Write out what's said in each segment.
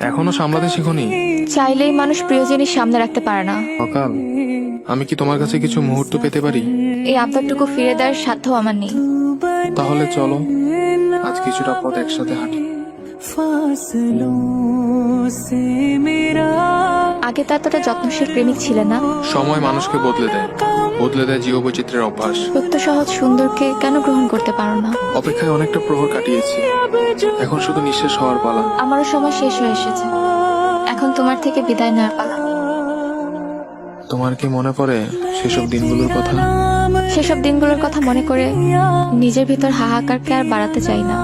এখনো সামলাতে শিখোনি? চাইলেই মানুষ প্রিয় জিনিস সামনে রাখতে পারে না। সকাল, আমি কি তোমার কাছে কিছু মুহূর্ত পেতে পারি? এই আবদারটুকু ফিরে দেওয়ার সাধ্য আমার নেই। তাহলে চলো আজ কিছুটা পথ একসাথে হাঁটি। আগে তো এতটা যত্নশীল প্রেমিক ছিলে না। সময় মানুষকে বদলে দেয় জীববৈচিত্র্যের অভ্যাস। সত্য সহজ সুন্দরকে কেন গ্রহণ করতে পারো না? অপেক্ষায় অনেকটা প্রহর কাটিয়েছি, এখন শুধু নিঃশেষ হওয়ার পালা। আমারও সময় শেষ হয়ে এসেছে, এখন তোমার থেকে বিদায় নেওয়ার পালা। তোমার কি মনে পড়ে সেসব দিনগুলোর কথা? সেসব দিনগুলোর কথা মনে করে নিজের ভিতর হাহাকারকে আর বাড়াতে চাই না।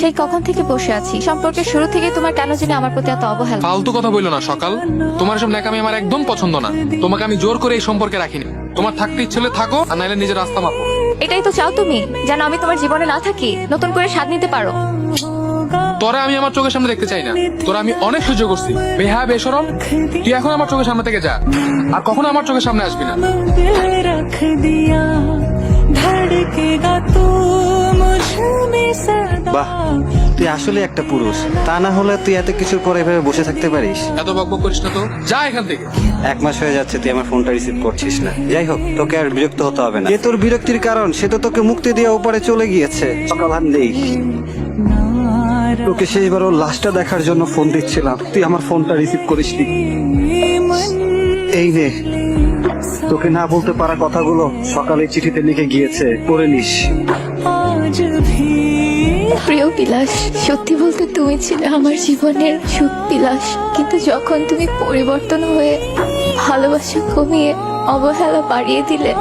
সেই কখন থেকে বসে আছি, সম্পর্কের শুরু থেকে তোমার কেন জানি আমার প্রতি এত অবহেলা। ফালতু কথা বললো না সকাল, তোমার সব ন্যাকামি আমার একদম পছন্দ না। তোমাকে আমি জোর করে এই সম্পর্কে রাখিনি। তোমার থাকতে ইচ্ছে হলে থাকো, আর নাইলে নিজের রাস্তা মাপো। এটাই তো চাও তুমি, যেন আমি তোমার জীবনে না থাকি, নতুন করে স্বাদ নিতে পারো। তোরা আমি আমার চোখের সামনে দেখতে চাই না। তোরা আমি অনেক সহ্য করছি, বেহায়া বেশরম। তুই এখন আমার চোখের সামনে থেকে যা, আর কখনো আমার চোখের সামনে আসবি না। বাহ, তুই আসলে একটা পুরুষ। তা না হলে তুই এত কিছুর পরে এভাবে বসে থাকতে পারিস? এত বকবক করিস না তো, যা এখান থেকে। 1 মাস হয়ে যাচ্ছে তুই আমার ফোনটা রিসিভ করছিস না। যাই হোক, তোকে আর বিরক্ত হতে হবে না। যে তোর বিরক্তির কারণ, সে তো তোকে মুক্তি দিয়ে ওপারে চলে গিয়েছে। সকাল আর নেই। তোকে শেষবার ওর লাশটা দেখার জন্য ফোন দিচ্ছিলাম, তুই আমার ফোনটা রিসিভ করিসনি। এই নে, তোকে না বলতে পারা কথাগুলো সকালে চিঠিতে লিখে গিয়েছে, পড়ে নিস। প্রিয় বিলাস, সত্যি বলতে তুমি ছিলে আমার জীবনের সুখ বিলাস, কিন্তু যখন তুমি পরিবর্তন হয়ে ভালোবাসা কমিয়ে অবহেলা বাড়িয়ে দিলে,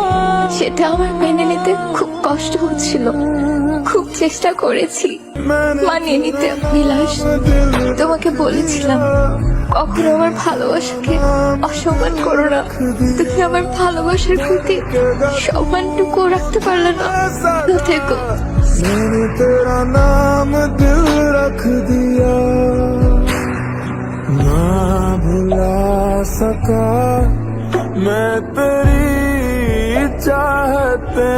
সেটা আমার মেনে নিতে খুব কষ্ট হচ্ছিল। খুব চেষ্টা করেছি মানিয়ে নিতে বিলাস। তোমাকে বলেছিলাম কখনো আমার ভালোবাসাকে অসম্মান করো না। তুমি আমার ভালোবাসার প্রতি সম্মানটুকু রাখতে পারলে না। ভালো থেকো। मैंने तेरा नाम दिल रख दिया, ना भुला सका मैं तेरी चाहते।